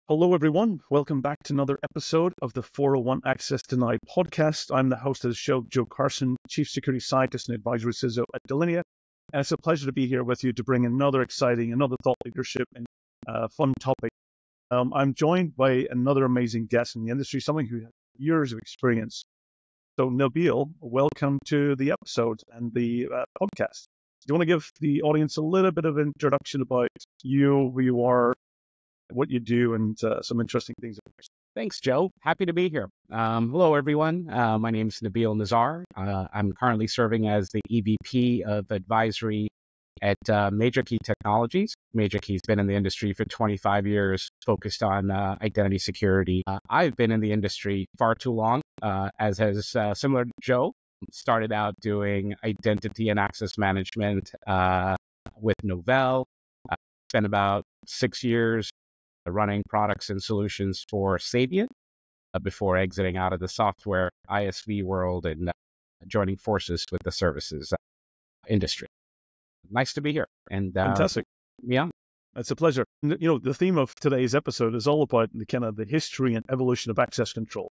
Hello, everyone. Welcome back to another episode of the 401 Access Denied podcast. I'm the host of the show, Joe Carson, Chief Security Scientist and Advisory CISO at Delinea. And it's a pleasure to be here with you to bring another exciting, another thought leadership and fun topic. I'm joined by another amazing guest in the industry, someone who has years of experience. So, Nabeel, welcome to the episode and the podcast. Do you want to give the audience a little bit of an introduction about you, who you are, what you do, and some interesting things? Thanks, Joe. Happy to be here. Hello, everyone. My name is Nabeel Nizar. I'm currently serving as the EVP of Advisory at MajorKey Technologies. MajorKey's been in the industry for 25 years, focused on identity security. I've been in the industry far too long, as has similar to Joe. Started out doing identity and access management with Novell. Spent about 6 years running products and solutions for Savient before exiting out of the software ISV world and joining forces with the services industry. Nice to be here. And Fantastic. Yeah. It's a pleasure. You know, the theme of today's episode is all about the history and evolution of access control,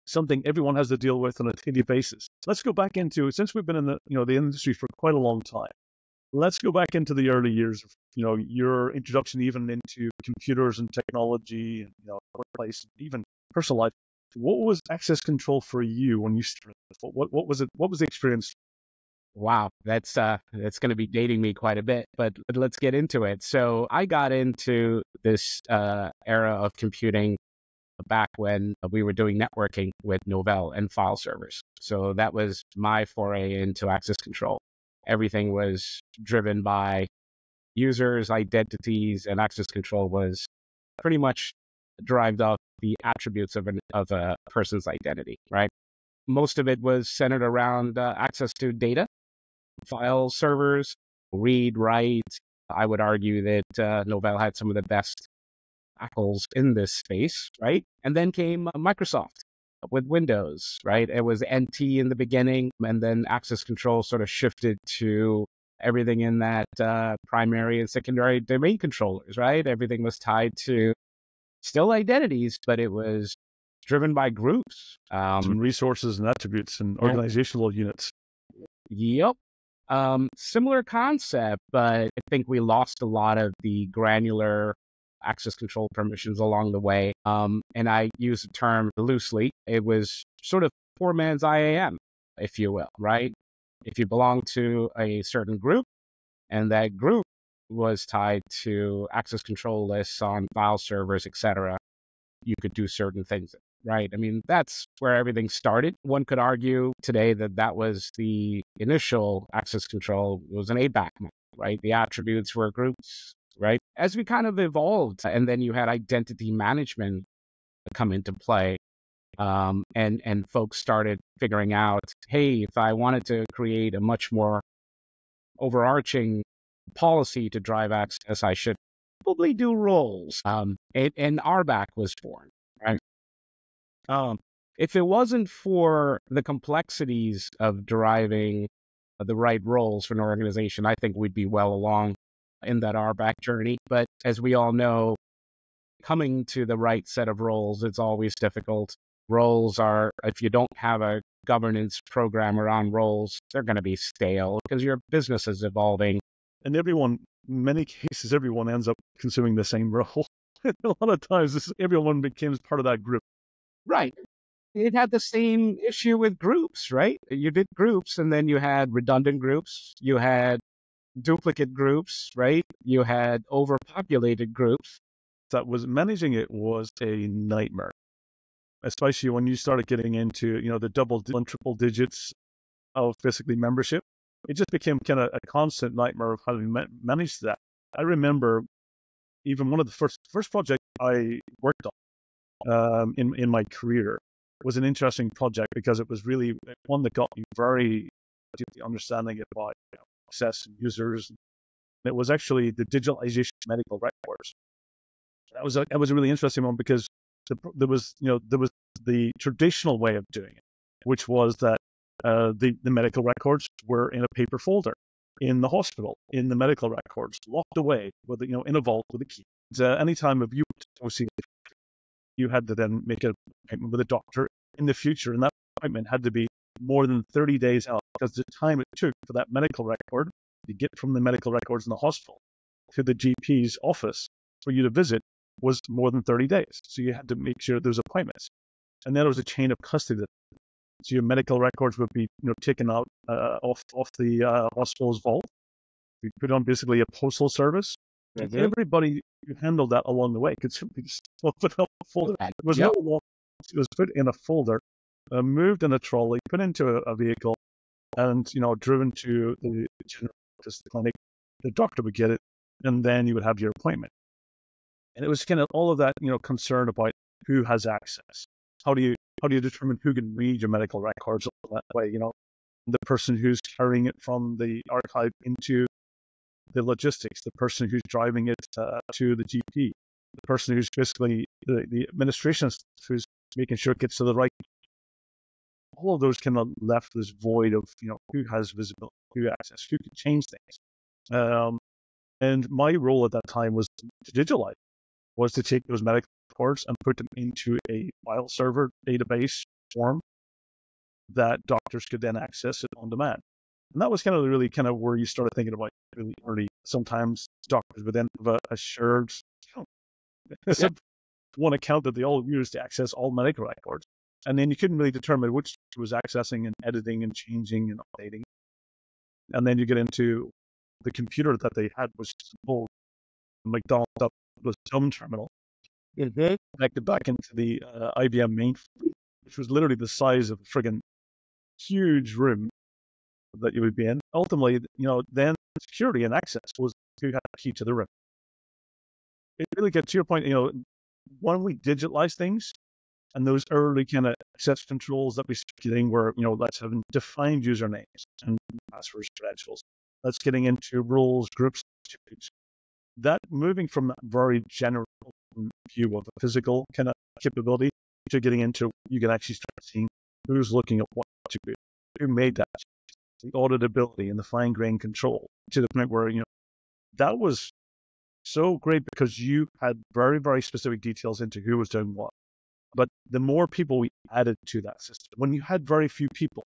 something everyone has to deal with on a daily basis. Let's go back into, since we've been in the industry for quite a long time, let's go back into the early years of, your introduction even into computers and technology and, workplace, even personal life. What was access control for you when you started? What was it? What was the experience? Wow, that's going to be dating me quite a bit, but let's get into it. So I got into this era of computing back when we were doing networking with Novell and file servers. So that was my foray into access control. Everything was driven by users, identities, and access control was pretty much derived off the attributes of a person's identity, right? Most of it was centered around access to data, file servers, read, write. I would argue that Novell had some of the best tackles in this space, right? And then came Microsoft with Windows, right? It was NT in the beginning, and then access control sort of shifted to everything in that primary and secondary domain controllers, right? Everything was tied to still identities, but it was driven by groups. And resources and attributes and organizational units. Yep. Similar concept, but I think we lost a lot of the granular access control permissions along the way. And I use the term loosely. It was sort of poor man's IAM, if you will, right? If you belong to a certain group and that group was tied to access control lists on file servers, etc., you could do certain things, right? I mean, that's where everything started. One could argue today that that was the initial access control. It was an ABAC model, right? The attributes were groups, right? As we kind of evolved, and then you had identity management come into play, and folks started figuring out, hey, if I wanted to create a much more overarching policy to drive access, I should probably do roles. And RBAC was born, right? If it wasn't for the complexities of deriving the right roles for an organization, I think we'd be well along in that RBAC journey. But as we all know, coming to the right set of roles, it's always difficult. Roles are, if you don't have a governance program around roles, they're going to be stale because your business is evolving. And in many cases, everyone ends up consuming the same role. A lot of times, everyone becomes part of that group. Right. It had the same issue with groups, right? You did groups, and then you had redundant groups. You had duplicate groups, right? You had overpopulated groups. That was managing it was a nightmare, especially when you started getting into, the double and triple digits of basically membership. It just became kind of a constant nightmare of how to manage that. I remember even one of the first projects I worked on in my career was an interesting project because it was really one that got me very deeply understanding about access and users. It was actually the digitalization of medical records. That was a really interesting one because there was the traditional way of doing it, which was that the medical records were in a paper folder in the hospital, in the medical records, locked away with in a vault with a key. Anytime you associated. You had to then make an appointment with a doctor in the future, and that appointment had to be more than 30 days out, because the time it took for that medical record to get from the medical records in the hospital to the GP's office for you to visit was more than 30 days. So you had to make sure there's appointments. And then there was a chain of custody. So your medical records would be taken out off the hospital's vault. We put on basically a postal service. And everybody who handled that along the way could simply just open up a folder. There was no law. It was put in a folder, moved in a trolley, put into a vehicle, and driven to the general practice clinic. The doctor would get it, and then you would have your appointment. And it was kind of all of that concern about who has access. How do you determine who can read your medical records that way? The person who's carrying it from the archive into the logistics, the person who's driving it to the GP, the person who's basically the administration who's making sure it gets to the right. All of those kind of left this void of who has visibility, who access, who can change things. And my role at that time was to digitalize, was to take those medical records and put them into a file server database form that doctors could then access it on demand. And that was kind of really kind of where you started thinking about really early. Sometimes doctors would then have a shared account. One account that they all use to access all medical records. And then you couldn't really determine which was accessing and editing and changing and updating. And then you get into the computer that they had was old McDonald's was dumb terminal. Connected back into the IBM mainframe, which was literally the size of a friggin' huge room that you would be in. Ultimately, then security and access was who had the key to the room. It really gets to your point, when we digitalize things, and those early kind of access controls that we started getting were, let's have defined usernames and passwords, credentials. Let's getting into roles, groups, that moving from that very general view of a physical kind of capability to getting into, you can actually start seeing who's looking at what to do, who made that, the auditability and the fine-grained control, to the point where, that was so great because you had very, very specific details into who was doing what. But the more people we added to that system, when you had very few people,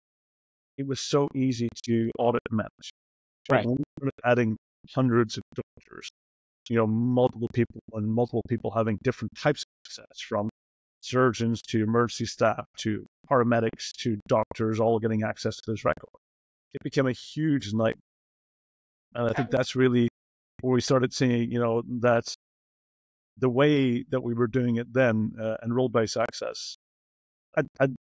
it was so easy to audit and manage. Right. When we started adding hundreds of doctors, multiple people having different types of access, from surgeons to emergency staff to paramedics to doctors, all getting access to this record. It became a huge nightmare. And I think that's really where we started seeing, that the way that we were doing it then, and role-based access, had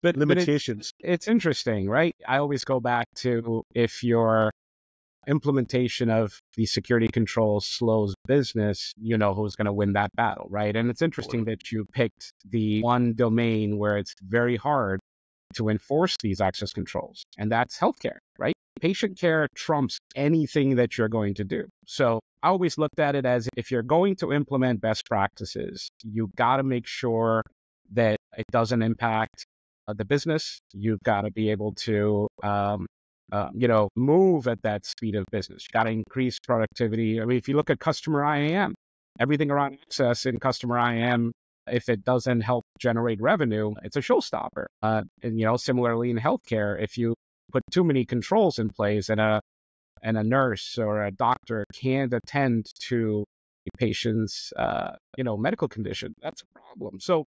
limitations. It's interesting, right? I always go back to, if your implementation of the security controls slows business, who's going to win that battle, right? And it's interesting that you picked the one domain where it's very hard to enforce these access controls, and that's healthcare, right? Patient care trumps anything that you're going to do. So I always looked at it as, if you're going to implement best practices, you got to make sure that it doesn't impact the business. You've got to be able to, move at that speed of business. You got to increase productivity. I mean, if you look at customer IAM, everything around access in customer IAM, if it doesn't help generate revenue, it's a showstopper. And similarly in healthcare, if you put too many controls in place and a nurse or a doctor can't attend to a patient's medical condition, that's a problem. So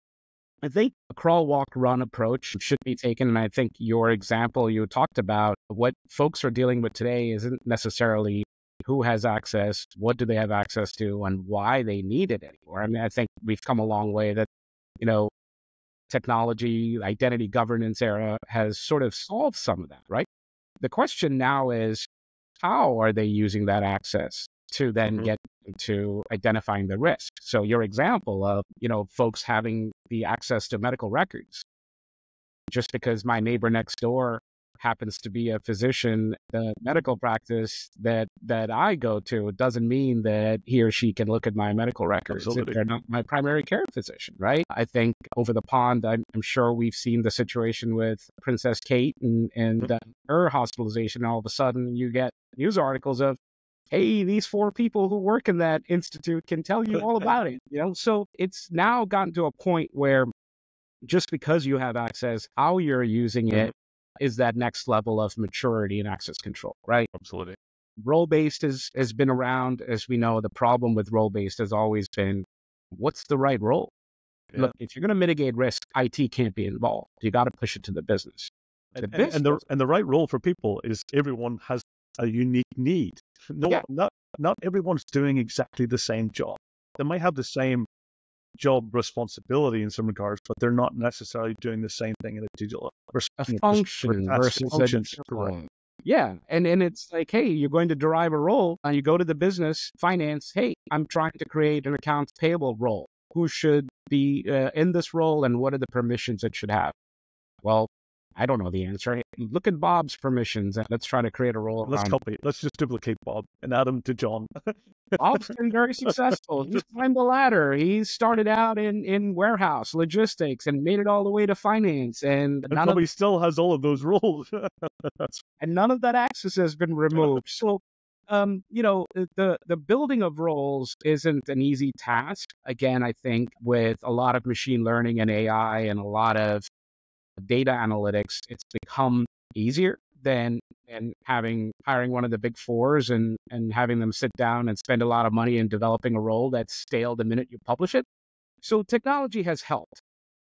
I think a crawl, walk, run approach should be taken. And I think your example you talked about, what folks are dealing with today isn't necessarily who has access, what do they have access to, and why they need it anymore. I mean, I think we've come a long way. That, technology, identity governance era has sort of solved some of that, right? The question now is, how are they using that access to then get to identifying the risk? So your example of, folks having the access to medical records, just because my neighbor next door happens to be a physician, the medical practice that I go to, it doesn't mean that he or she can look at my medical records if they're not my primary care physician, right? I think over the pond, I'm sure we've seen the situation with Princess Kate and her hospitalization. All of a sudden, you get news articles of, hey, these 4 people who work in that institute can tell you all about it. So it's now gotten to a point where just because you have access, how you're using it is that next level of maturity and access control, right? Absolutely. Role-based has been around. As we know, the problem with role-based has always been, what's the right role? Yeah. Look, if you're going to mitigate risk, IT can't be involved. You got to push it to the business. And the right role for people is everyone has a unique need. Not everyone's doing exactly the same job. They might have the same job responsibility in some regards, but they're not necessarily doing the same thing in a digital function versus functions. Correct. Yeah, and it's like, hey, you're going to derive a role, and you go to the business finance. Hey, I'm trying to create an accounts payable role. Who should be in this role, and what are the permissions it should have? Well, I don't know the answer. Look at Bob's permissions, and let's try to create a role. Let's copy. Let's just duplicate Bob and add him to John. Bob's been very successful. He's climbed the ladder. He started out in warehouse logistics and made it all the way to finance, and probably still has all of those roles. And none of that access has been removed. So, the building of roles isn't an easy task. Again, I think with a lot of machine learning and AI and a lot of data analytics, it's become easier than hiring one of the big fours and having them sit down and spend a lot of money in developing a role that's stale the minute you publish it. So technology has helped.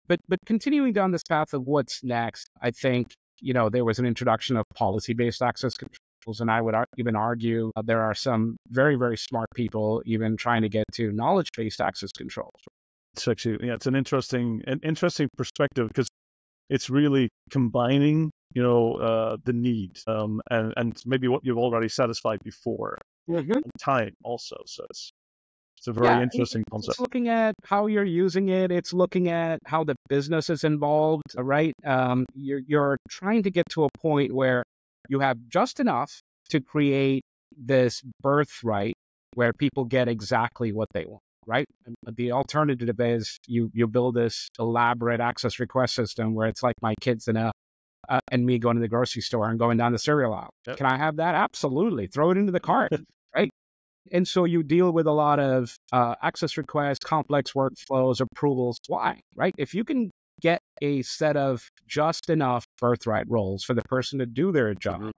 But continuing down this path of what's next, I think, there was an introduction of policy-based access controls, and I would even argue there are some very, very smart people even trying to get to knowledge-based access controls. It's actually, it's an interesting perspective, because it's really combining, the need, and maybe what you've already satisfied before, and time also. So it's a very interesting concept. It's looking at how you're using it. It's looking at how the business is involved, right? You're trying to get to a point where you have just enough to create this birthright where people get exactly what they want. Right? The alternative is you build this elaborate access request system where it's like my kids and me going to the grocery store and going down the cereal aisle. Yep. Can I have that? Absolutely. Throw it into the cart, right? And so you deal with a lot of access requests, complex workflows, approvals. Why? Right? If you can get a set of just enough birthright roles for the person to do their job,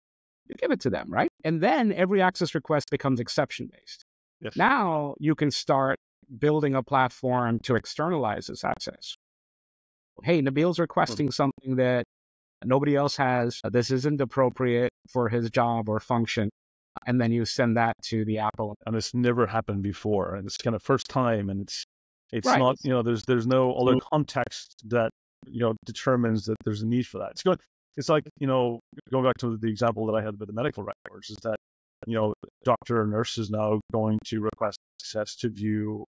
you give it to them, right? And then every access request becomes exception-based. Yes. Now you can start building a platform to externalize this access. Hey, Nabeel's requesting something that nobody else has. This isn't appropriate for his job or function. And then you send that to the Apple. And it's never happened before. And it's kind of first time. And it's right. Not, there's no other context that, determines that there's a need for that. It's like, going back to the example that I had with the medical records, is that, doctor or nurse is now going to request access to view,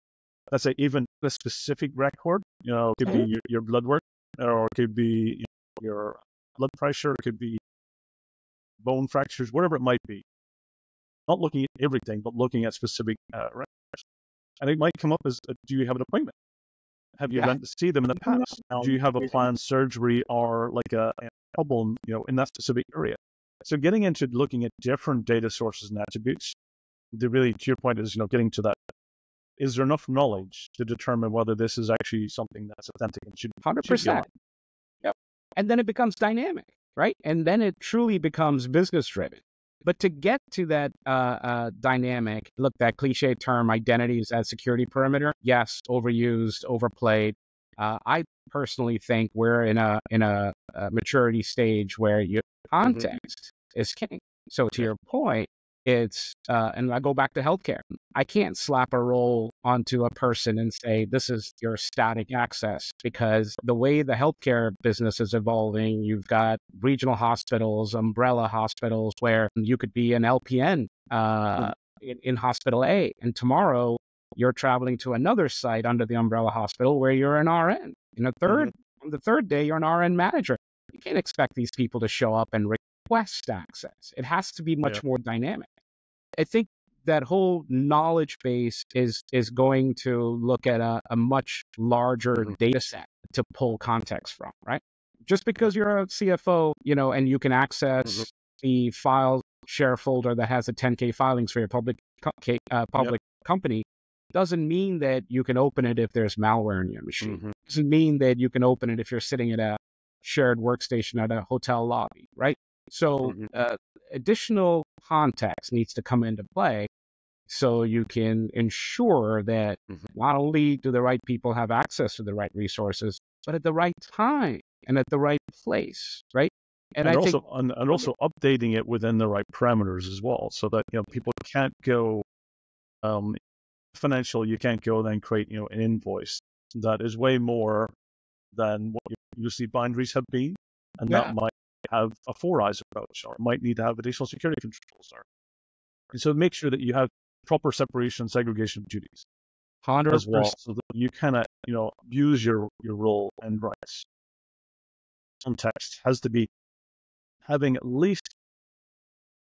let's say, even a specific record. It could be your blood work, or it could be your blood pressure, it could be bone fractures, whatever it might be. Not looking at everything, but looking at specific records. And it might come up as, do you have an appointment? Have you went to see them in the past? Do you have a planned surgery or like a problem, in that specific area? So getting into looking at different data sources and attributes, really, to your point, is, getting to that. Is there enough knowledge to determine whether this is actually something that's authentic and should 100%. Yep. And then it becomes dynamic, right? And then it truly becomes business driven. But to get to that dynamic, look, that cliche term, identities as security perimeter, yes, overused, overplayed. I personally think we're in a maturity stage where your context is king. So to your point, it's, and I go back to healthcare. I can't slap a role onto a person and say, this is your static access, because the way the healthcare business is evolving, you've got regional hospitals, umbrella hospitals, where you could be an LPN in hospital A, and tomorrow you're traveling to another site under the umbrella hospital where you're an RN. On the third day, you're an RN manager. You can't expect these people to show up and request access. It has to be much more dynamic. I think that whole knowledge base is going to look at a much larger data set to pull context from, right? Just because you're a CFO, and you can access the files share folder that has a 10K filings for your Yep. public company doesn't mean that you can open it if there's malware in your machine. Mm-hmm. Doesn't mean that you can open it if you're sitting at a shared workstation at a hotel lobby, right? So additional context needs to come into play so you can ensure that not only do the right people have access to the right resources, but at the right time and at the right place, right? And also updating it within the right parameters as well, so that people can't go financial. You can't go then create an invoice that is way more than what your usually boundaries have been, and that might have a four eyes approach, or might need to have additional security controls there. And so make sure that you have proper separation and segregation of duties 100%. as well, so that you cannot use your role and rights. Context has to be having at least,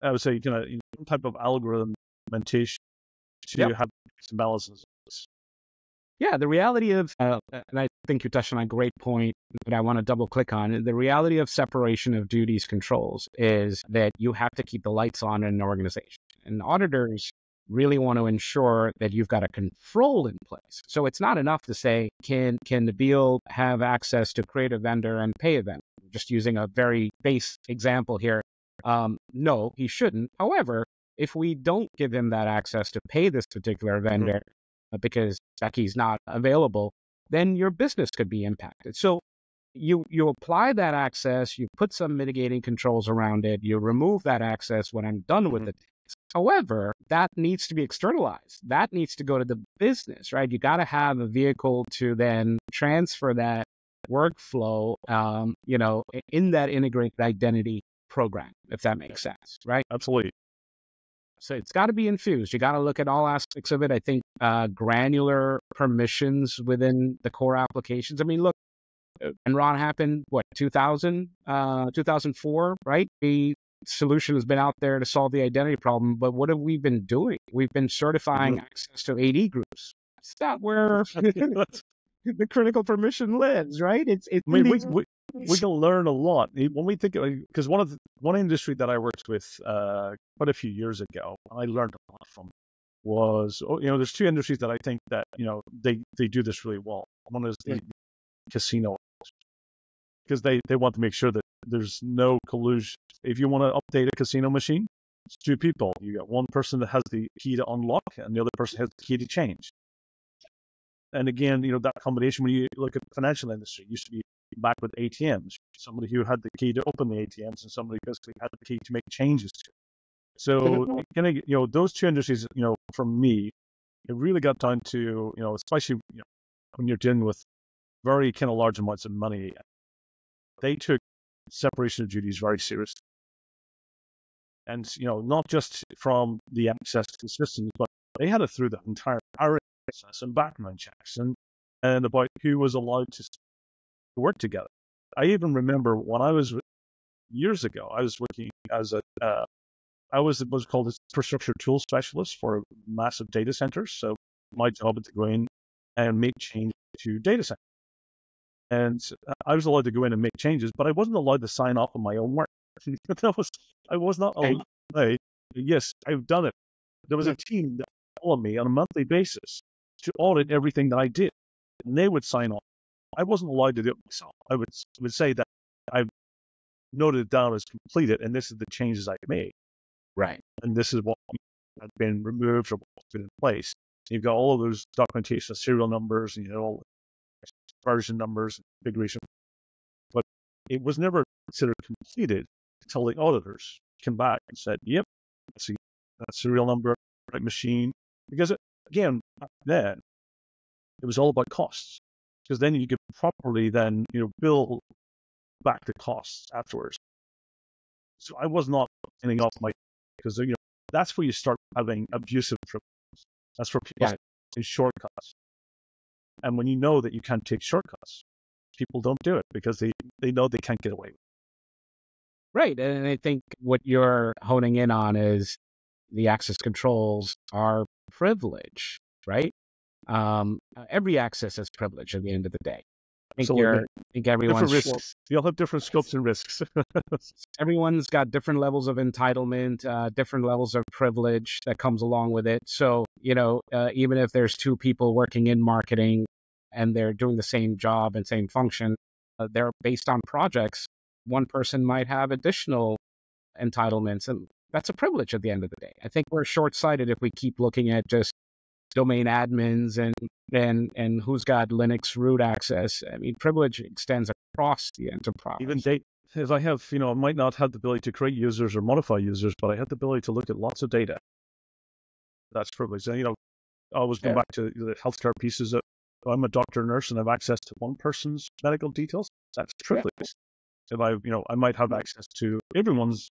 I would say, some type of algorithm implementation to have some balances. Yeah, the reality of, and I think you touched on a great point that I want to double click on. The reality of separation of duties controls is that you have to keep the lights on in an organization. And auditors really want to ensure that you've got a control in place. So it's not enough to say, can Nabeel have access to create a vendor and pay a vendor? Just using a very base example here. No, he shouldn't. However, if we don't give him that access to pay this particular vendor, because Becky's not available, then your business could be impacted. So you apply that access, you put some mitigating controls around it, you remove that access when I'm done with it. However, that needs to be externalized. That needs to go to the business, right? You got to have a vehicle to then transfer that workflow, in that integrated identity program, if that makes sense, right? Absolutely. So it's got to be infused. You got to look at all aspects of it. I think granular permissions within the core applications. I mean, look, Enron happened, 2004, right? The solution has been out there to solve the identity problem, but what have we been doing? We've been certifying access to AD groups. That's not where the critical permission lives, right? We can learn a lot when we think, because one industry that I worked with quite a few years ago, I learned a lot from, was there's two industries that I think that they do this really well. One is the casino, because they want to make sure that there's no collusion. If you want to update a casino machine, it's two people. You got one person that has the key to unlock, and the other person has the key to change. And again, that combination, when you look at the financial industry, it used to be back with ATMs, somebody who had the key to open the ATMs and somebody basically had the key to make changes to it. So those two industries, for me, it really got down to, especially when you're dealing with very kind of large amounts of money, they took separation of duties very seriously. And not just from the access to the systems, but they had it through the entire process and background checks and about who was allowed to work together. I even remember when I was years ago, I was working as I was what's called an infrastructure tool specialist for massive data centers. So my job was to go in and make changes to data centers. And I was allowed to go in and make changes, but I wasn't allowed to sign off on my own work. I was not allowed to say, yes, I've done it. There was a team that followed me on a monthly basis to audit everything that I did, and they would sign off. I wasn't allowed to do it myself. I would say that I've noted it down as completed, and this is the changes I've made. Right. And this is what has been removed or what's been in place. You've got all of those documentation, serial numbers, and all version numbers, configuration. But it was never considered completed until the auditors came back and said, yep, that's that serial number, right machine. Because again, back then, it was all about costs. Because then you could properly then, bill back the costs afterwards. So I was not getting off my, because that's where you start having abusive privileges. That's where people take shortcuts. And when you know that you can't take shortcuts, people don't do it because they know they can't get away with it. Right. And I think what you're honing in on is the access controls are privilege, right? Every access is privilege at the end of the day. Absolutely. I think everyone's Different short. risks. You'll have different scopes and risks. Everyone's got different levels of entitlement, different levels of privilege that comes along with it. So, even if there's two people working in marketing and they're doing the same job and same function, they're based on projects. One person might have additional entitlements, and that's a privilege at the end of the day. I think we're short-sighted if we keep looking at just domain admins and who's got Linux root access. I mean, privilege extends across the enterprise. Even data, as I have, I might not have the ability to create users or modify users, but I have the ability to look at lots of data. That's privilege. And, I always go back to the healthcare pieces. I'm a doctor or nurse and I have access to one person's medical details. That's privilege. Yeah. If I might have access to everyone's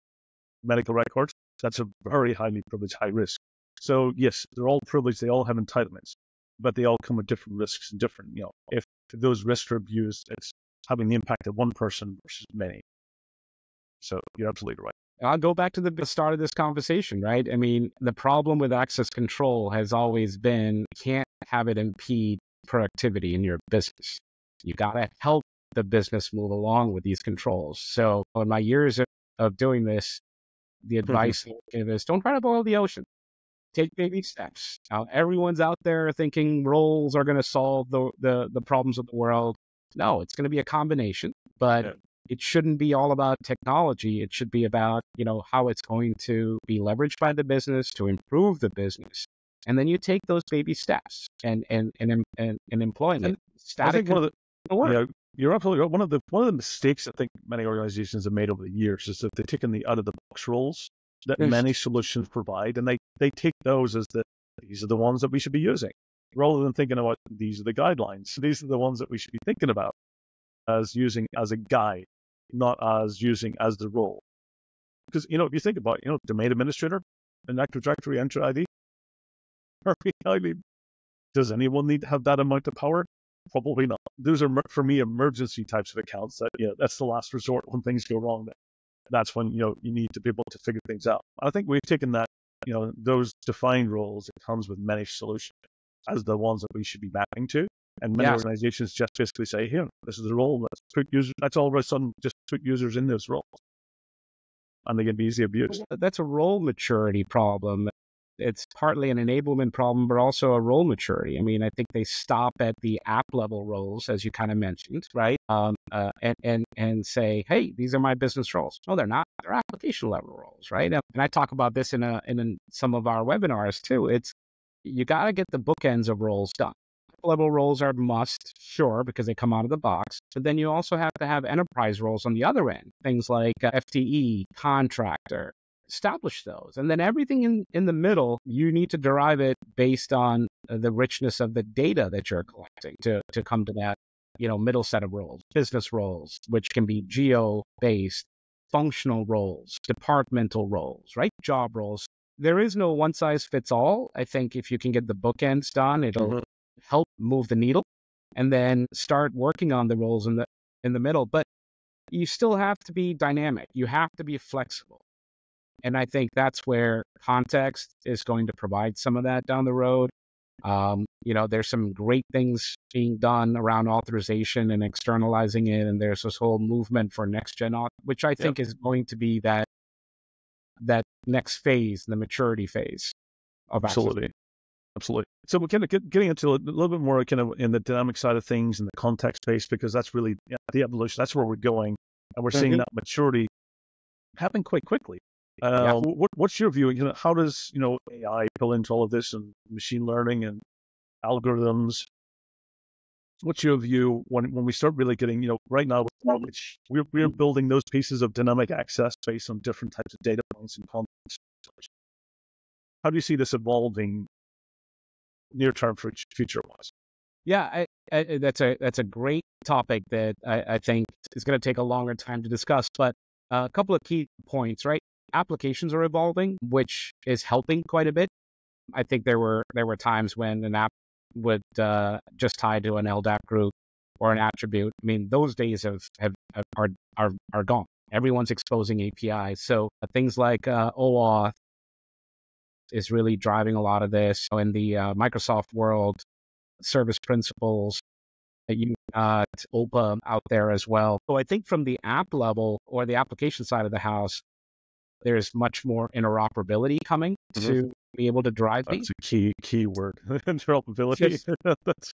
medical records. That's a very highly privileged, high risk. So yes, they're all privileged. They all have entitlements, but they all come with different risks and different, if those risks are abused, it's having the impact of one person versus many. So you're absolutely right. I'll go back to the start of this conversation, right? I mean, the problem with access control has always been you can't have it impede productivity in your business. You got to help the business move along with these controls. So in my years of doing this, the advice I give is don't try to boil the ocean. Take baby steps. Now, everyone's out there thinking roles are going to solve the problems of the world. No, it's going to be a combination, but it shouldn't be all about technology. It should be about, how it's going to be leveraged by the business to improve the business. And then you take those baby steps and employ them. I think you're absolutely right. One of the mistakes I think many organizations have made over the years is that they've taken the out of the box roles that many solutions provide, and they take those as these are the ones that we should be using, rather than thinking about these are the guidelines. These are the ones that we should be thinking about as using as a guide, not as using as the role. Because if you think about domain administrator and Active Directory Enter ID, does anyone need to have that amount of power? Probably not. Those are, for me, emergency types of accounts that, that's the last resort when things go wrong. That's when, you need to be able to figure things out. I think we've taken that, those defined roles that comes with managed solutions as the ones that we should be mapping to. And many organizations just basically say, here, this is the role. Let's put users, that's all of a sudden just put users in those roles. And they can be easily abused. That's a role maturity problem. It's partly an enablement problem, but also a role maturity. I mean, I think they stop at the app level roles, as you kind of mentioned, right? And say, hey, these are my business roles. No, they're not. They're application level roles, right? And I talk about this in some of our webinars too. It's you got to get the bookends of roles done. Level roles are must, sure, because they come out of the box. But then you also have to have enterprise roles on the other end, things like FTE, contractor. Establish those. And then everything in the middle, you need to derive it based on the richness of the data that you're collecting to come to that, middle set of roles, business roles, which can be geo-based, functional roles, departmental roles, right? Job roles. There is no one size fits all. I think if you can get the bookends done, it'll help move the needle, and then start working on the roles in the middle. But you still have to be dynamic. You have to be flexible. And I think that's where context is going to provide some of that down the road. There's some great things being done around authorization and externalizing it. And there's this whole movement for next gen, which I think is going to be that next phase, the maturity phase of Absolutely. Absolutely. So we're kind of getting into a little bit more kind of in the dynamic side of things and the context space, because that's really the evolution. That's where we're going. And we're seeing that maturity happen quite quickly. What's your view? How does AI pull into all of this and machine learning and algorithms? What's your view when we start really getting right now we're building those pieces of dynamic access based on different types of data points and context? How do you see this evolving near term future wise? Yeah, that's a great topic that I think is going to take a longer time to discuss. But a couple of key points, right? Applications are evolving, which is helping quite a bit. I think there were times when an app would just tie to an LDAP group or an attribute. I mean, those days are gone. Everyone's exposing APIs. So things like OAuth is really driving a lot of this. In the Microsoft world, service principals You got OPA out there as well. So I think from the app level or the application side of the house, there's much more interoperability coming to be able to drive these. That's a key word, interoperability. Yes. That's,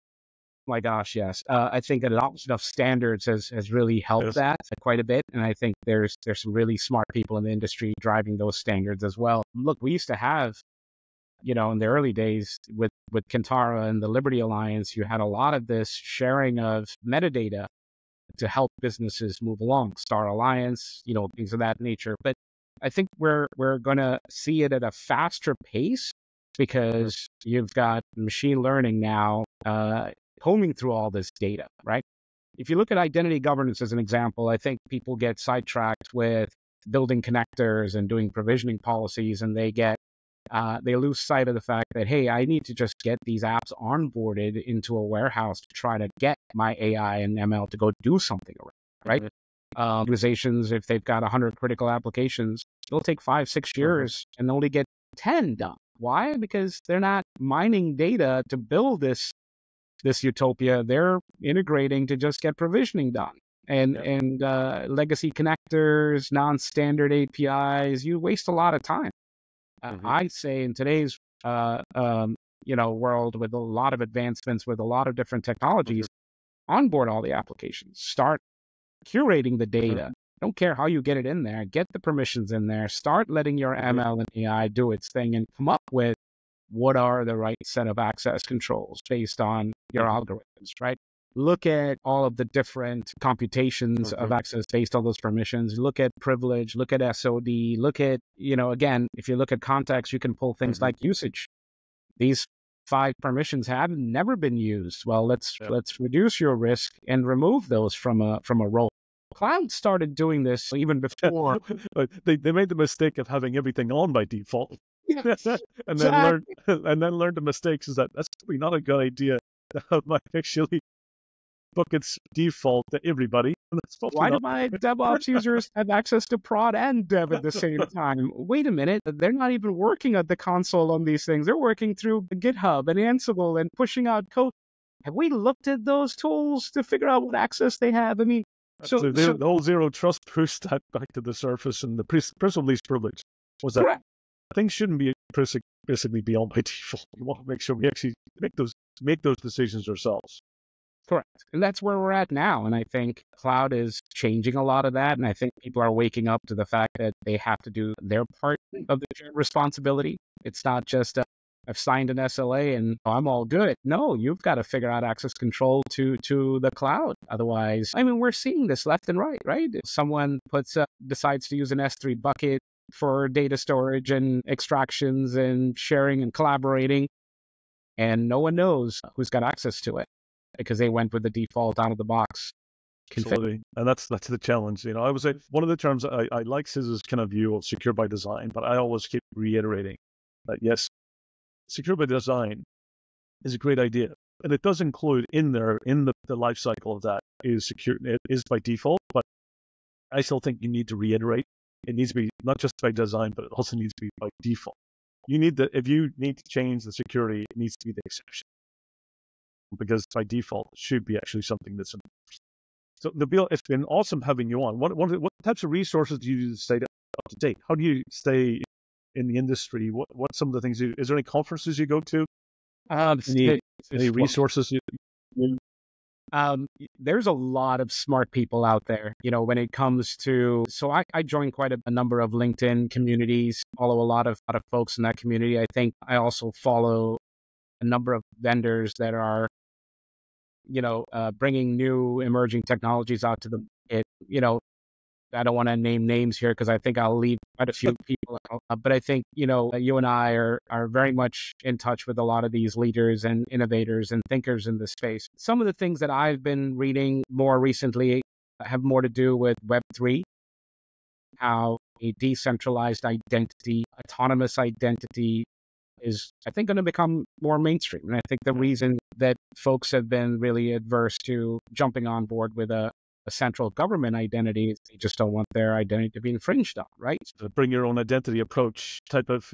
My gosh, yes. I think adoption of standards has really helped yes. that quite a bit, and I think there's some really smart people in the industry driving those standards as well. Look, we used to have, in the early days with Kintara and the Liberty Alliance, you had a lot of this sharing of metadata to help businesses move along. Star Alliance, things of that nature. But I think we're going to see it at a faster pace because you've got machine learning now combing through all this data, right? If you look at identity governance as an example, I think people get sidetracked with building connectors and doing provisioning policies, and they lose sight of the fact that, hey, I need to just get these apps onboarded into a warehouse to try to get my AI and ML to go do something around, right? Organizations, if they've got 100 critical applications, it'll take 5-6 years and only get 10 done. Why? Because they're not mining data to build this utopia. They're integrating to just get provisioning done. And legacy connectors, non-standard APIs, you waste a lot of time. I'd say in today's world with a lot of advancements, with a lot of different technologies, onboard all the applications, start curating the data. Don't care how you get it in there, get the permissions in there, start letting your ML and AI do its thing, and come up with what are the right set of access controls based on your algorithms, right? Look at all of the different computations of access based on those permissions. Look at privilege, look at SOD, look at, again, if you look at context, you can pull things like usage. These 5 permissions have never been used. Well, let's reduce your risk and remove those from a role. Cloud started doing this even before. They made the mistake of having everything on by default. Yes, and then learned the mistakes is that's probably not a good idea to have actually buckets default to everybody. Why do my DevOps users have access to prod and dev at the same time? Wait a minute, they're not even working at the console on these things. They're working through GitHub and Ansible and pushing out code. Have we looked at those tools to figure out what access they have? I mean, so the whole zero trust pushed that back to the surface, and the principal least privilege was that correct. Things shouldn't be basically be on by default. We want to make sure we actually make those decisions ourselves. Correct. And that's where we're at now. And I think cloud is changing a lot of that. And I think people are waking up to the fact that they have to do their part of the responsibility. It's not just I've signed an SLA and I'm all good. No, you've got to figure out access control to the cloud. Otherwise, I mean, we're seeing this left and right? If someone decides to use an S3 bucket for data storage and extractions and sharing and collaborating, and no one knows who's got access to it because they went with the default out of the box. Absolutely. And that's the challenge. I would say one of the terms I like Siz's kind of view of secure by design, but I always keep reiterating that yes, secure by design is a great idea. And it does include in the life cycle of that is secure. It is by default, but I still think you need to reiterate. It needs to be not just by design, but it also needs to be by default. If you need to change the security, it needs to be the exception. Because by default, it should be actually something that's enforced. So, Nabeel, it's been awesome having you on. What types of resources do you use to stay up to date? How do you stay in the industry? What some of the things is there any conferences you go to? Any resources there's a lot of smart people out there, when it comes to, so I joined quite a number of LinkedIn communities, follow a lot of folks in that community. I think I also follow a number of vendors that are, bringing new emerging technologies out to I don't want to name names here because I think I'll leave quite a few people out. But I think, you and I are very much in touch with a lot of these leaders and innovators and thinkers in this space. Some of the things that I've been reading more recently have more to do with Web3, how a decentralized identity, autonomous identity is, I think, going to become more mainstream. And I think the reason that folks have been really adverse to jumping on board with a central government identity, they just don't want their identity to be infringed on, right? So bring your own identity approach type of,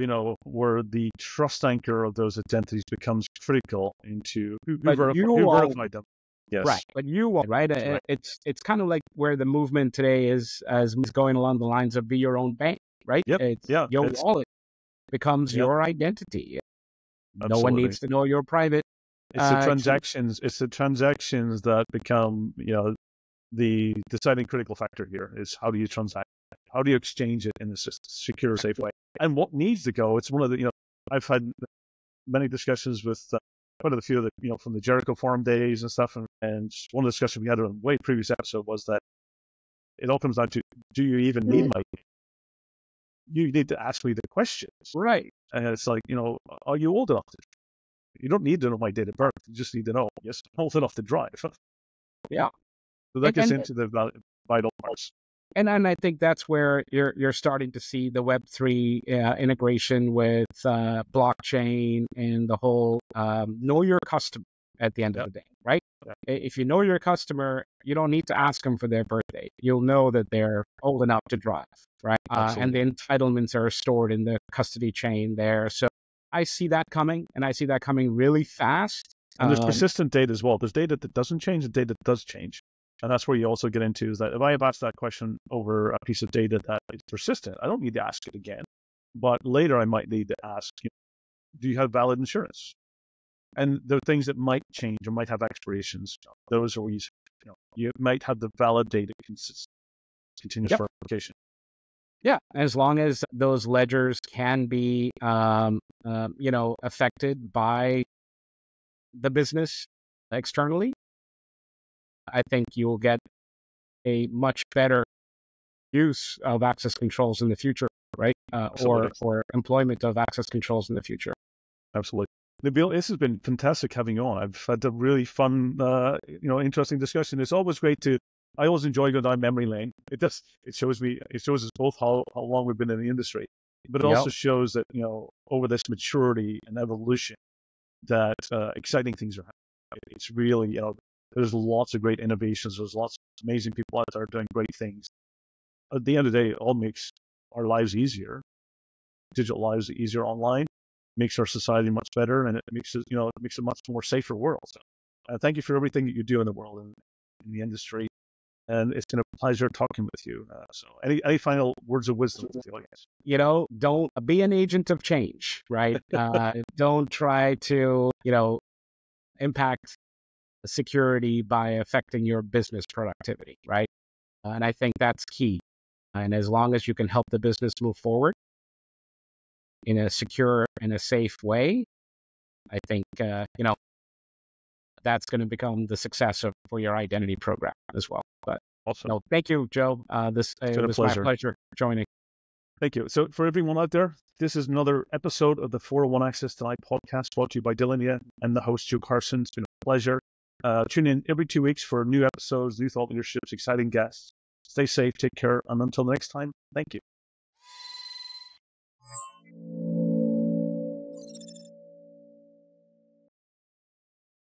where the trust anchor of those identities becomes critical into who verified them. Yes. Right. But you won't, right? Right. It's kind of like where the movement today is going along the lines of be your own bank, right? Yep. It's Yeah. your It's wallet becomes yep. your identity. No one Absolutely. needs to know your private It's the key. transactions. It's the transactions that become, the deciding critical factor here is how do you transact? How do you exchange it in a secure, safe way? And what needs to go? It's one of the, I've had many discussions with quite a few of the, from the Jericho Forum days and stuff. And one of the discussions we had on a way previous episode was that it all comes down to, do you even need my? You need to ask me the questions. Right. And it's like, are you old enough? You don't need to know my date of birth. You just need to know, yes, I'm old enough to drive. So Yeah. that gets And into the vital parts. And I think that's where you're starting to see the Web3 integration with blockchain and the whole know your customer at the end of the day, right? Yeah. If you know your customer, you don't need to ask them for their birthday. You'll know that they're old enough to drive, right? And the entitlements are stored in the custody chain there. So I see that coming, and I see that coming really fast. And there's persistent data as well. There's data that doesn't change and data that does change. And that's where you also get into is that if I have asked that question over a piece of data that is persistent, I don't need to ask it again. But later I might need to ask, do you have valid insurance? And there are things that might change or might have expirations. Those are where you might have the valid data continuous verification. Yeah, as long as those ledgers can be, affected by the business externally, I think you'll get a much better use of access controls in the future, right? Or employment of access controls in the future. Absolutely. Nabeel, this has been fantastic having you on. I've had a really fun, interesting discussion. It's always great I always enjoy going down memory lane. It shows us both how long we've been in the industry, but it also shows that, over this maturity and evolution that exciting things are happening. It's really, there's lots of great innovations. There's lots of amazing people out there doing great things. At the end of the day, it all makes our lives easier, digital lives easier online, makes our society much better, and it makes it a much more safer world. So, thank you for everything that you do in the world and in the industry, and it's been a pleasure talking with you. So, any final words of wisdom with the audience? Don't be an agent of change, right? Don't try to, impact security by affecting your business productivity, right? And I think that's key. And as long as you can help the business move forward in a secure and a safe way, I think, that's going to become the success for your identity program as well. But awesome. Thank you, Joe. It was my pleasure joining. Thank you. So for everyone out there, this is another episode of the 401 Access Tonight podcast brought to you by Dylan and the host, Joe Carson. It's been a pleasure. Tune in every 2 weeks for new episodes, new thought leaderships, exciting guests. Stay safe, take care, and until next time, thank you.